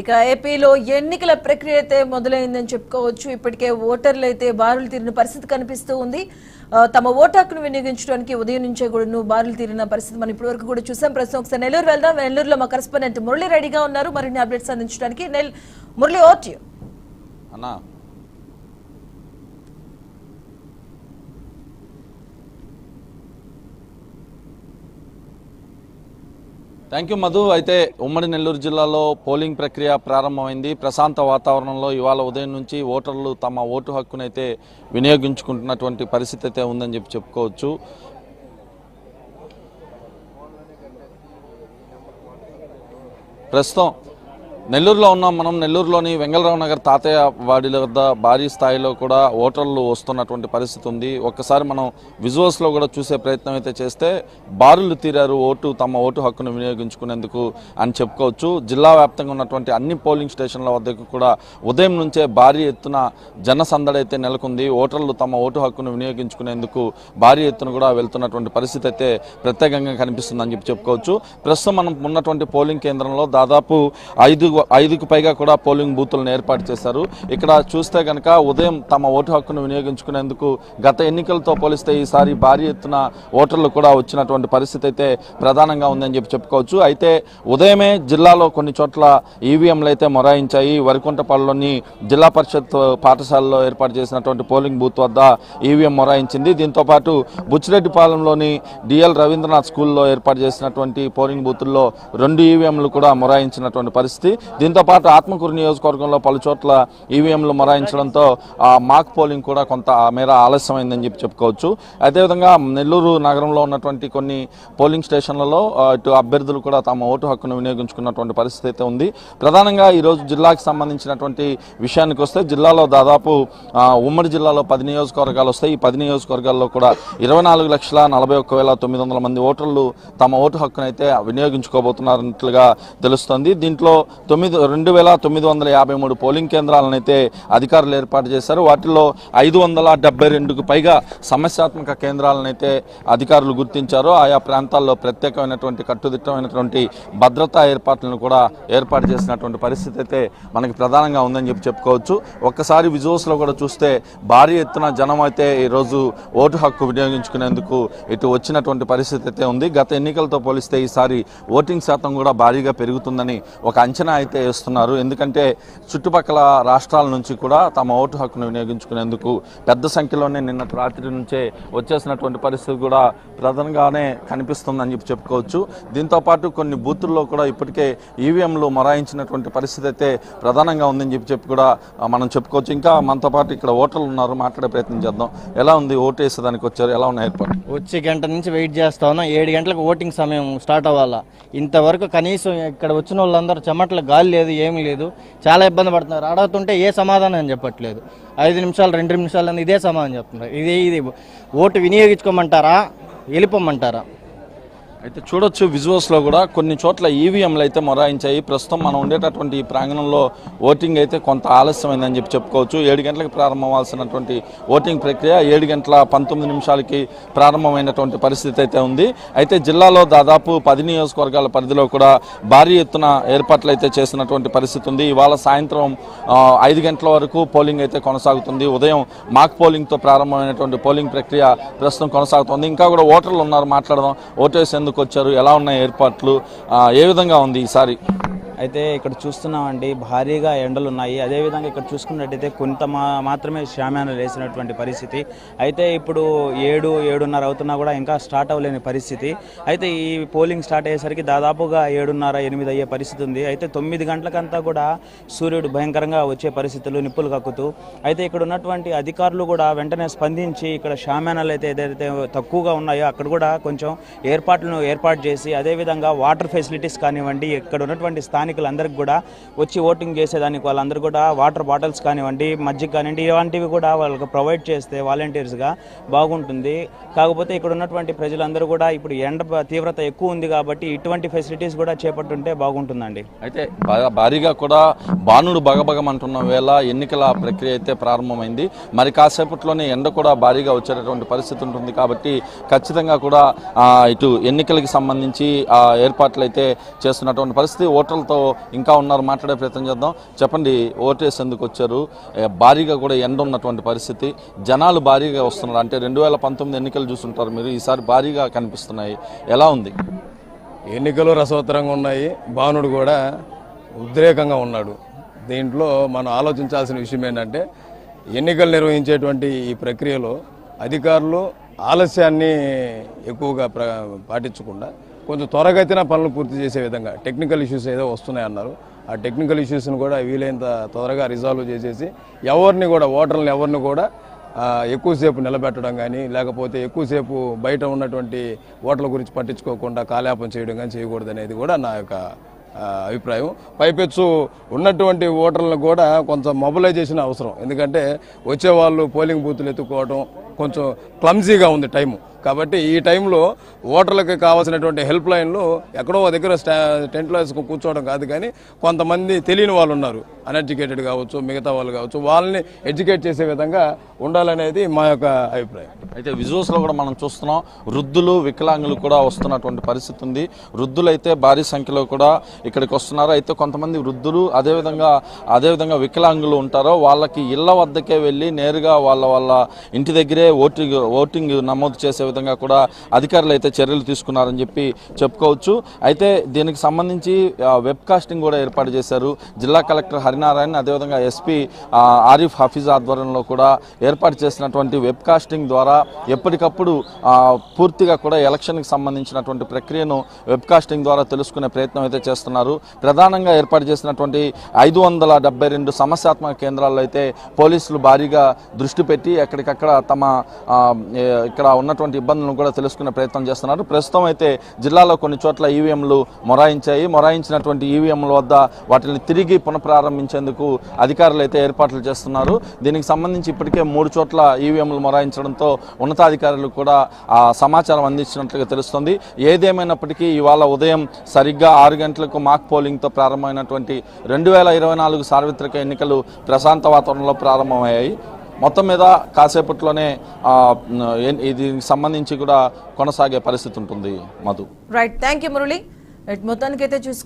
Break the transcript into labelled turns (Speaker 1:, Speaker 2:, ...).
Speaker 1: ఇక ఏపీలో ఎన్నికల ప్రక్రియ అయితే మొదలైందని చెప్పుకోవచ్చు. ఇప్పటికే ఓటర్లు అయితే బారులు తీరిన పరిస్థితి కనిపిస్తూ ఉంది. తమ ఓటు హక్కును వినియోగించడానికి ఉదయం నుంచే కూడా బారులు తీరిన పరిస్థితి మనం ఇప్పటి వరకు కూడా చూసాం. ప్రస్తుతం ఒకసారి నెల్లూరు వెళ్దాం. నెల్లూరులో మా కరెస్పాండెంట్ మురళి రెడీగా ఉన్నారు మరిన్ని అప్డేట్స్ అందించడానికి. Murali, over to you.
Speaker 2: అన్నా, థ్యాంక్ యూ మధు. అయితే ఉమ్మడి నెల్లూరు జిల్లాలో పోలింగ్ ప్రక్రియ ప్రారంభమైంది. ప్రశాంత వాతావరణంలో ఇవాళ ఉదయం నుంచి ఓటర్లు తమ ఓటు హక్కునైతే వినియోగించుకుంటున్నటువంటి పరిస్థితి అయితే ఉందని చెప్పుకోవచ్చు. ప్రస్తుతం నెల్లూరులో ఉన్నాం మనం. నెల్లూరులోని వెంగళరావు నగర్ తాతయ్య వాడిల వద్ద భారీ స్థాయిలో కూడా ఓటర్లు వస్తున్నటువంటి పరిస్థితి ఉంది. ఒక్కసారి మనం విజువల్స్లో కూడా చూసే ప్రయత్నం అయితే చేస్తే బారులు తీరారు తమ ఓటు హక్కును వినియోగించుకునేందుకు అని చెప్పుకోవచ్చు. జిల్లా వ్యాప్తంగా ఉన్నటువంటి అన్ని పోలింగ్ స్టేషన్ల వద్దకు కూడా ఉదయం నుంచే భారీ ఎత్తున జనసందడి అయితే నెలకొంది. ఓటర్లు తమ ఓటు హక్కును వినియోగించుకునేందుకు భారీ ఎత్తున కూడా వెళ్తున్నటువంటి పరిస్థితి అయితే ప్రత్యేకంగా కనిపిస్తుందని చెప్పుకోవచ్చు. ప్రస్తుతం మనం ఉన్నటువంటి పోలింగ్ కేంద్రంలో దాదాపు 5కు పైగా కూడా పోలింగ్ బూతులను ఏర్పాటు చేశారు. ఇక్కడ చూస్తే కనుక ఉదయం తమ ఓటు హక్కును వినియోగించుకునేందుకు గత ఎన్నికలతో పోలిస్తే ఈసారి భారీ ఎత్తున ఓటర్లు కూడా వచ్చినటువంటి పరిస్థితి అయితే ప్రధానంగా ఉందని చెప్పుకోవచ్చు. అయితే ఉదయమే జిల్లాలో కొన్ని చోట్ల ఈవీఎంలు అయితే మొరాయించాయి. వరికుంటపాడులోని జిల్లా పరిషత్ పాఠశాలలో ఏర్పాటు చేసినటువంటి పోలింగ్ బూత్ వద్ద ఈవీఎం మొరాయించింది. దీంతోపాటు బుచ్చిరెడ్డిపాలెంలోని డిఎల్ రవీంద్రనాథ్ స్కూల్లో ఏర్పాటు చేసినటువంటి పోలింగ్ బూతుల్లో 2 ఈవీఎంలు కూడా మొరాయించినటువంటి పరిస్థితి. దీంతోపాటు ఆత్మకూరు నియోజకవర్గంలో పలు చోట్ల ఈవీఎంలు మొరాయించడంతో మాక్ పోలింగ్ కూడా కొంత మేర ఆలస్యమైందని చెప్పుకోవచ్చు. అదేవిధంగా నెల్లూరు నగరంలో ఉన్నటువంటి కొన్ని పోలింగ్ స్టేషన్లలో ఇటు అభ్యర్థులు కూడా తమ ఓటు హక్కును వినియోగించుకున్నటువంటి పరిస్థితి అయితే ఉంది. ప్రధానంగా ఈరోజు జిల్లాకు సంబంధించినటువంటి విషయానికి వస్తే జిల్లాలో దాదాపు ఉమ్మడి జిల్లాలో 10 నియోజకవర్గాలు వస్తాయి. ఈ 10 నియోజకవర్గాల్లో కూడా 24,41,900 మంది ఓటర్లు తమ ఓటు హక్కును అయితే వినియోగించుకోబోతున్నారన్నట్లుగా తెలుస్తోంది. దీంట్లో 2,953 పోలింగ్ కేంద్రాలను అయితే అధికారులు ఏర్పాటు చేశారు. వాటిలో 572కు పైగా సమస్యాత్మక కేంద్రాలను అయితే అధికారులు గుర్తించారు. ఆయా ప్రాంతాల్లో ప్రత్యేకమైనటువంటి కట్టుదిట్టమైనటువంటి భద్రతా ఏర్పాట్లను కూడా ఏర్పాటు చేసినటువంటి పరిస్థితి అయితే మనకి ప్రధానంగా ఉందని చెప్పుకోవచ్చు. ఒక్కసారి విజువల్స్లో కూడా చూస్తే భారీ ఎత్తున జనం అయితే ఈరోజు ఓటు హక్కు వినియోగించుకునేందుకు ఇటు వచ్చినటువంటి పరిస్థితి అయితే ఉంది. గత ఎన్నికలతో పోలిస్తే ఈసారి ఓటింగ్ శాతం కూడా భారీగా పెరుగుతుందని ఒక అంచనా అయితే వేస్తున్నారు. ఎందుకంటే చుట్టుపక్కల రాష్ట్రాల నుంచి కూడా తమ ఓటు హక్కును వినియోగించుకునేందుకు పెద్ద సంఖ్యలోనే నిన్నటి రాత్రి నుంచే వచ్చేసినటువంటి పరిస్థితి కూడా ప్రధానంగానే కనిపిస్తుందని చెప్పుకోవచ్చు. దీంతోపాటు కొన్ని బూతుల్లో కూడా ఇప్పటికే ఈవీఎంలు మొరాయించినటువంటి పరిస్థితి అయితే ప్రధానంగా ఉందని చెప్పి కూడా మనం చెప్పుకోవచ్చు. ఇంకా మనతో పాటు ఇక్కడ ఓటర్లు ఉన్నారు, మాట్లాడే ప్రయత్నం చేద్దాం. ఎలా ఉంది ఓటు వేసేదానికి వచ్చారు, ఎలా ఉన్నాయి ఏర్పాటు?
Speaker 3: వచ్చి గంట నుంచి వెయిట్ చేస్తా ఉన్నాం. 7 గంటలకు ఓటింగ్ సమయం స్టార్ట్ అవ్వాలా. ఇంతవరకు కనీసం ఇక్కడ వచ్చిన వాళ్ళందరూ చెమట్ల గాలి లేదు, ఏమీ లేదు. చాలా ఇబ్బంది పడుతున్నారు. అడుగుతుంటే ఏ సమాధానం అని చెప్పట్లేదు. 5 నిమిషాలు 2 నిమిషాలు ఇదే సమాధానం చెప్తున్నారు. ఇది ఓటు వినియోగించుకోమంటారా, వెళ్ళిపోమంటారా?
Speaker 2: అయితే చూడొచ్చు విజువల్స్లో కూడా కొన్ని చోట్ల ఈవీఎంలు అయితే మొరాయించాయి. ప్రస్తుతం మనం ఉండేటటువంటి ఈ ప్రాంగణంలో ఓటింగ్ అయితే కొంత ఆలస్యమైందని చెప్పుకోవచ్చు. 7 గంటలకు ప్రారంభమవలసినటువంటి ఓటింగ్ ప్రక్రియ 7:19 ప్రారంభమైనటువంటి పరిస్థితి అయితే ఉంది. అయితే జిల్లాలో దాదాపు 10 నియోజకవర్గాల పరిధిలో కూడా భారీ ఎత్తున ఏర్పాట్లు అయితే చేసినటువంటి పరిస్థితి ఉంది. ఇవాళ సాయంత్రం 5 గంటల వరకు పోలింగ్ అయితే కొనసాగుతుంది. ఉదయం మాక్ పోలింగ్తో ప్రారంభమైనటువంటి పోలింగ్ ప్రక్రియ ప్రస్తుతం కొనసాగుతుంది. ఇంకా కూడా ఓటర్లు ఉన్నారు, మాట్లాడదాం. ఓటు వేసేందుకు వచ్చారు, ఎలా ఉన్నాయి ఏర్పాట్లు, ఏ విధంగా ఉంది ఈసారి?
Speaker 4: అయితే ఇక్కడ చూస్తున్నామండి, భారీగా ఎండలు ఉన్నాయి. అదేవిధంగా ఇక్కడ చూసుకున్నట్టయితే కొంత మాత్రమే షామ్యానాలు వేసినటువంటి పరిస్థితి. అయితే ఇప్పుడు 7:30 అవుతున్నా కూడా ఇంకా స్టార్ట్ అవ్వలేని పరిస్థితి. అయితే ఈ పోలింగ్ స్టార్ట్ అయ్యేసరికి దాదాపుగా 7:30, 8 అయ్యే పరిస్థితి ఉంది. అయితే 9 గంటలకంతా కూడా సూర్యుడు భయంకరంగా వచ్చే పరిస్థితులు, నిప్పులు కక్కుతూ. అయితే ఇక్కడ ఉన్నటువంటి అధికారులు కూడా వెంటనే స్పందించి ఇక్కడ షామ్యానాలు అయితే ఏదైతే తక్కువగా ఉన్నాయో అక్కడ కూడా కొంచెం ఏర్పాటు చేసి, అదేవిధంగా వాటర్ ఫెసిలిటీస్ కానివ్వండి, ఇక్కడ ఉన్నటువంటి స్థానికులందరికీ కూడా వచ్చి ఓటింగ్ చేసేదానికి వాళ్ళందరూ కూడా వాటర్ బాటిల్స్ కానివ్వండి, మజ్జిగ కానివ్వండి, ఇలాంటివి కూడా వాళ్ళకి ప్రొవైడ్ చేస్తే వాలంటీర్స్గా బాగుంటుంది. కాకపోతే ఇక్కడ ఉన్నటువంటి ప్రజలందరూ కూడా ఇప్పుడు ఎండ తీవ్రత ఎక్కువ ఉంది కాబట్టి ఇటువంటి ఫెసిలిటీస్ కూడా చేపట్టుంటే బాగుంటుందండి.
Speaker 2: అయితే భారీగా కూడా బాణుడు బగబగమంటున్న వేళ ఎన్నికల ప్రక్రియ అయితే ప్రారంభమైంది. మరి కాసేపట్లోనే ఎండ కూడా భారీగా వచ్చేటటువంటి పరిస్థితి ఉంటుంది కాబట్టి ఖచ్చితంగా కూడా ఇటు ఎన్నికలకి సంబంధించి ఏర్పాట్లు అయితే చేస్తున్నటువంటి పరిస్థితి. ఓటర్లతో మనతో ఇంకా ఉన్నారు, మాట్లాడే ప్రయత్నం చేద్దాం. చెప్పండి, ఓటేసేందుకు వచ్చారు, భారీగా కూడా ఎండ ఉన్నటువంటి పరిస్థితి, జనాలు భారీగా వస్తున్నారు. అంటే 2019 ఎన్నికలు చూస్తుంటారు మీరు, ఈసారి భారీగా కనిపిస్తున్నాయి, ఎలా ఉంది?
Speaker 5: ఎన్నికలు రసవత్తరంగా ఉన్నాయి, భానుడు కూడా ఉద్రేకంగా ఉన్నాడు. దీంట్లో మనం ఆలోచించాల్సిన విషయం ఏంటంటే, ఎన్నికలు నిర్వహించేటువంటి ఈ ప్రక్రియలో అధికారులు ఆలస్యాన్ని ఎక్కువగా పాటించకుండా కొంచెం త్వరగతిన పనులు పూర్తి చేసే విధంగా టెక్నికల్ ఇష్యూస్ ఏదో వస్తున్నాయన్నారు. ఆ టెక్నికల్ ఇష్యూస్ని కూడా వీలైనంత త్వరగా రిజాల్వ్ చేసేసి ఓటర్లను ఎవరిని కూడా ఎక్కువసేపు నిలబెట్టడం కానీ, లేకపోతే ఎక్కువసేపు బయట ఉన్నటువంటి ఓటర్ల గురించి పట్టించుకోకుండా కాలయాపన చేయడం కానీ చేయకూడదు అనేది కూడా నా యొక్క అభిప్రాయం. పైపెచ్చు ఉన్నటువంటి ఓటర్లను కూడా కొంచెం మొబిలైజేషన్ అవసరం. ఎందుకంటే వచ్చేవాళ్ళు పోలింగ్ బూతులు ఎత్తుకోవడం కొంచెం క్లమ్జీగా ఉంది టైము. కాబట్టి ఈ టైంలో ఓటర్లకు కావాల్సినటువంటి హెల్ప్ లైన్లు ఎక్కడో దగ్గర టెంట్లో వేసుకొని కూర్చోవడం కాదు, కానీ కొంతమంది తెలియని వాళ్ళు ఉన్నారు, అన్ఎడ్యుకేటెడ్ కావచ్చు, మిగతా వాళ్ళు కావచ్చు, వాళ్ళని ఎడ్యుకేట్ చేసే విధంగా ఉండాలనేది మా యొక్క అభిప్రాయం.
Speaker 2: అయితే విజువల్స్లో కూడా మనం చూస్తున్నాం, వృద్ధులు వికలాంగులు కూడా వస్తున్నటువంటి పరిస్థితి ఉంది. వృద్ధులు అయితే భారీ సంఖ్యలో కూడా ఇక్కడికి వస్తున్నారు. అయితే కొంతమంది వృద్ధులు అదేవిధంగా వికలాంగులు ఉంటారో వాళ్ళకి ఇళ్ల వద్దకే వెళ్ళి నేరుగా వాళ్ళ ఇంటి దగ్గరే ఓటింగ్ నమోదు చేసే విధంగా కూడా అధికారులు అయితే చర్యలు తీసుకున్నారని చెప్పి చెప్పుకోవచ్చు. అయితే దీనికి సంబంధించి వెబ్ కాస్టింగ్ కూడా ఏర్పాటు చేశారు. జిల్లా కలెక్టర్ హరినారాయణ, అదేవిధంగా ఎస్పీ ఆరిఫ్ హఫీజ్ ఆధ్వర్యంలో కూడా ఏర్పాటు చేసినటువంటి వెబ్ కాస్టింగ్ ద్వారా ఎప్పటికప్పుడు పూర్తిగా కూడా ఎలక్షన్కి సంబంధించినటువంటి ప్రక్రియను వెబ్ కాస్టింగ్ ద్వారా తెలుసుకునే ప్రయత్నం అయితే చేస్తున్నారు. ప్రధానంగా ఏర్పాటు చేసినటువంటి 572 సమస్యాత్మక కేంద్రాల్లో అయితే పోలీసులు భారీగా దృష్టి పెట్టి ఎక్కడికక్కడ తమ ఇక్కడ ఉన్నటువంటి ఇబ్బందులను కూడా తెలుసుకునే ప్రయత్నం చేస్తున్నారు. ప్రస్తుతం అయితే జిల్లాలో కొన్ని చోట్ల ఈవీఎంలు మొరాయించినటువంటి ఈవీఎంల వద్ద వాటిని తిరిగి పునఃప్రారంభించేందుకు అధికారులు అయితే ఏర్పాట్లు చేస్తున్నారు. దీనికి సంబంధించి ఇప్పటికే 3 చోట్ల ఈవీఎంలు మొరాయించడంతో ఉన్నతాధికారులు కూడా సమాచారం అందించినట్లుగా తెలుస్తుంది. ఏదేమైనప్పటికీ ఇవాళ ఉదయం సరిగ్గా 6 గంటలకు మాక్ పోలింగ్తో ప్రారంభమైనటువంటి 2024 సార్వత్రిక ఎన్నికలు ప్రశాంత వాతావరణంలో ప్రారంభమయ్యాయి. మొత్తం మీద కాసేపట్లోనే దీనికి సంబంధించి కూడా కొనసాగే పరిస్థితి ఉంటుంది. Madhu,
Speaker 1: right, thank you Murali. మొత్తానికైతే చూసుకుంటే